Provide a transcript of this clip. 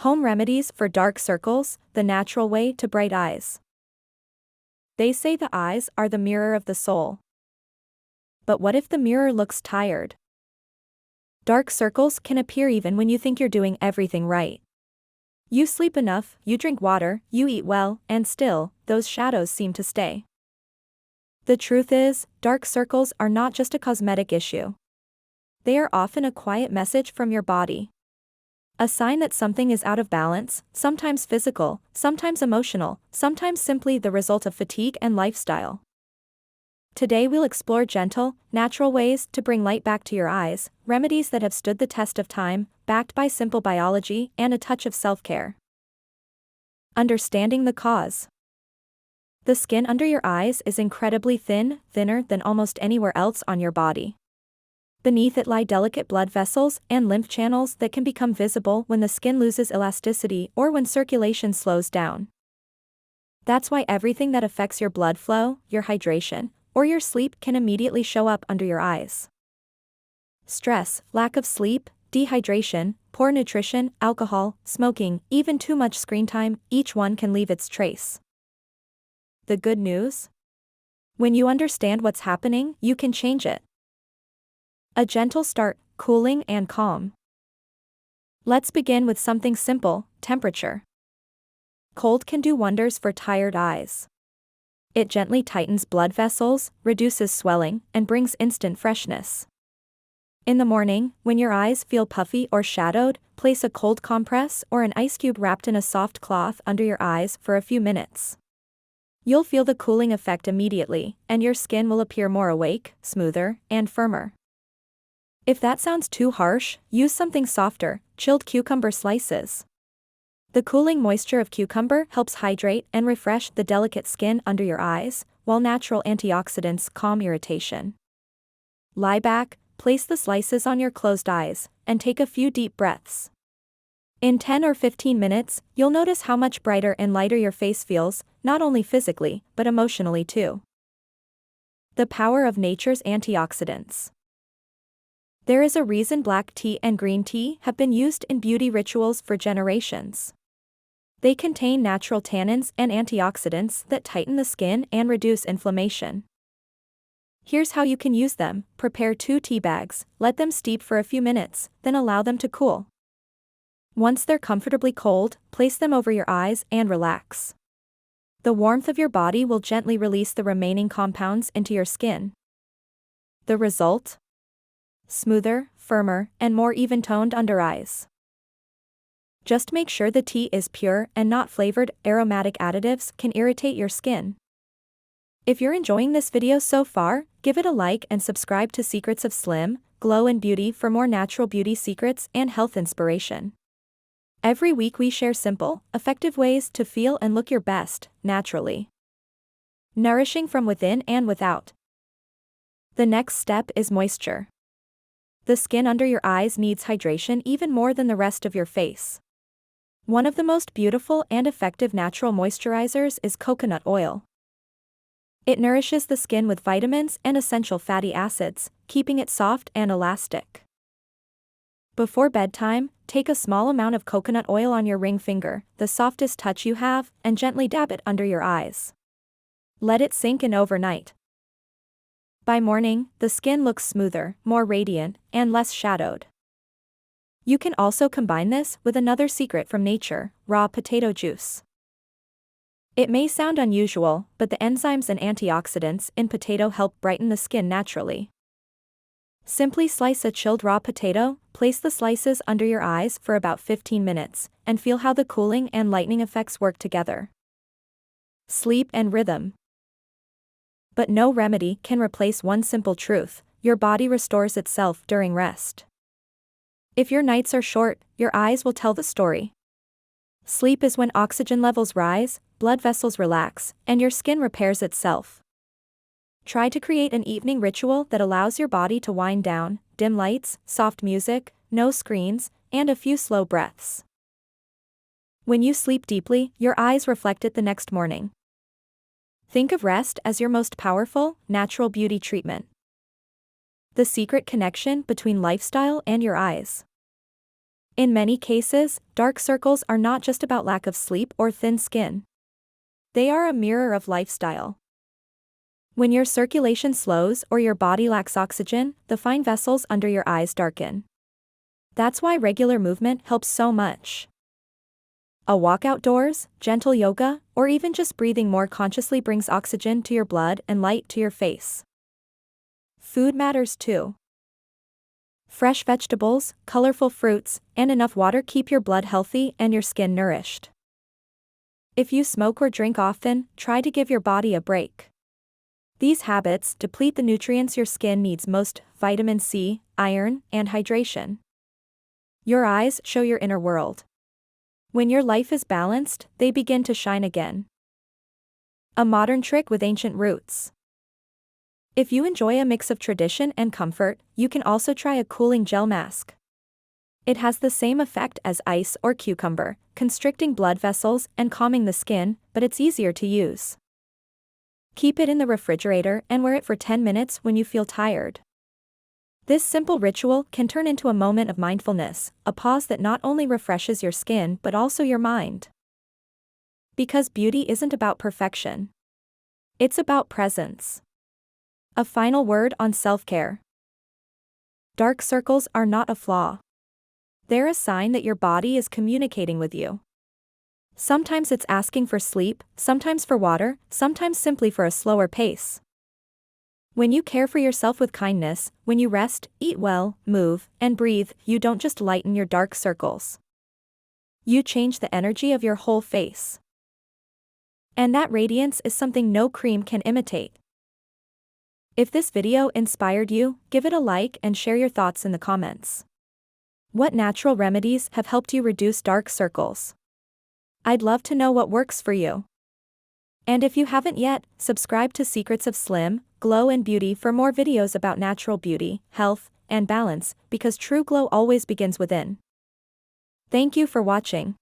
Home remedies for dark circles, the natural way to bright eyes. They say the eyes are the mirror of the soul. But what if the mirror looks tired? Dark circles can appear even when you think you're doing everything right. You sleep enough, you drink water, you eat well, and still, those shadows seem to stay. The truth is, dark circles are not just a cosmetic issue. They are often a quiet message from your body. A sign that something is out of balance, sometimes physical, sometimes emotional, sometimes simply the result of fatigue and lifestyle. Today we'll explore gentle, natural ways to bring light back to your eyes, remedies that have stood the test of time, backed by simple biology and a touch of self-care. Understanding the cause. The skin under your eyes is incredibly thin, thinner than almost anywhere else on your body. Beneath it lie delicate blood vessels and lymph channels that can become visible when the skin loses elasticity or when circulation slows down. That's why everything that affects your blood flow, your hydration, or your sleep can immediately show up under your eyes. Stress, lack of sleep, dehydration, poor nutrition, alcohol, smoking, even too much screen time, each one can leave its trace. The good news? When you understand what's happening, you can change it. A gentle start, cooling and calm. Let's begin with something simple, temperature. Cold can do wonders for tired eyes. It gently tightens blood vessels, reduces swelling, and brings instant freshness. In the morning, when your eyes feel puffy or shadowed, place a cold compress or an ice cube wrapped in a soft cloth under your eyes for a few minutes. You'll feel the cooling effect immediately, and your skin will appear more awake, smoother, and firmer. If that sounds too harsh, use something softer, chilled cucumber slices. The cooling moisture of cucumber helps hydrate and refresh the delicate skin under your eyes, while natural antioxidants calm irritation. Lie back, place the slices on your closed eyes, and take a few deep breaths. In 10 or 15 minutes, you'll notice how much brighter and lighter your face feels, not only physically, but emotionally too. The power of nature's antioxidants. There is a reason black tea and green tea have been used in beauty rituals for generations. They contain natural tannins and antioxidants that tighten the skin and reduce inflammation. Here's how you can use them. Prepare 2 tea bags, let them steep for a few minutes, then allow them to cool. Once they're comfortably cold, place them over your eyes and relax. The warmth of your body will gently release the remaining compounds into your skin. The result? Smoother, firmer, and more even-toned under eyes. Just make sure the tea is pure and not flavored. Aromatic additives can irritate your skin. If you're enjoying this video so far, give it a like and subscribe to Secrets of Slim, Glow and Beauty for more natural beauty secrets and health inspiration. Every week we share simple, effective ways to feel and look your best, naturally. Nourishing from within and without. The next step is moisture. The skin under your eyes needs hydration even more than the rest of your face. One of the most beautiful and effective natural moisturizers is coconut oil. It nourishes the skin with vitamins and essential fatty acids, keeping it soft and elastic. Before bedtime, take a small amount of coconut oil on your ring finger, the softest touch you have, and gently dab it under your eyes. Let it sink in overnight. By morning, the skin looks smoother, more radiant, and less shadowed. You can also combine this with another secret from nature, raw potato juice. It may sound unusual, but the enzymes and antioxidants in potato help brighten the skin naturally. Simply slice a chilled raw potato, place the slices under your eyes for about 15 minutes, and feel how the cooling and lightening effects work together. Sleep and rhythm. But no remedy can replace one simple truth: your body restores itself during rest. If your nights are short, your eyes will tell the story. Sleep is when oxygen levels rise, blood vessels relax, and your skin repairs itself. Try to create an evening ritual that allows your body to wind down: dim lights, soft music, no screens, and a few slow breaths. When you sleep deeply, your eyes reflect it the next morning. Think of rest as your most powerful, natural beauty treatment. The secret connection between lifestyle and your eyes. In many cases, dark circles are not just about lack of sleep or thin skin. They are a mirror of lifestyle. When your circulation slows or your body lacks oxygen, the fine vessels under your eyes darken. That's why regular movement helps so much. A walk outdoors, gentle yoga, or even just breathing more consciously brings oxygen to your blood and light to your face. Food matters too. Fresh vegetables, colorful fruits, and enough water keep your blood healthy and your skin nourished. If you smoke or drink often, try to give your body a break. These habits deplete the nutrients your skin needs most: vitamin C, iron, and hydration. Your eyes show your inner world. When your life is balanced, they begin to shine again. A modern trick with ancient roots. If you enjoy a mix of tradition and comfort, you can also try a cooling gel mask. It has the same effect as ice or cucumber, constricting blood vessels and calming the skin, but it's easier to use. Keep it in the refrigerator and wear it for 10 minutes when you feel tired. This simple ritual can turn into a moment of mindfulness, a pause that not only refreshes your skin but also your mind. Because beauty isn't about perfection. It's about presence. A final word on self-care. Dark circles are not a flaw. They're a sign that your body is communicating with you. Sometimes it's asking for sleep, sometimes for water, sometimes simply for a slower pace. When you care for yourself with kindness, when you rest, eat well, move, and breathe, you don't just lighten your dark circles. You change the energy of your whole face. And that radiance is something no cream can imitate. If this video inspired you, give it a like and share your thoughts in the comments. What natural remedies have helped you reduce dark circles? I'd love to know what works for you. And if you haven't yet, subscribe to Secrets of Slim, Glow and Beauty for more videos about natural beauty, health, and balance, because true glow always begins within. Thank you for watching.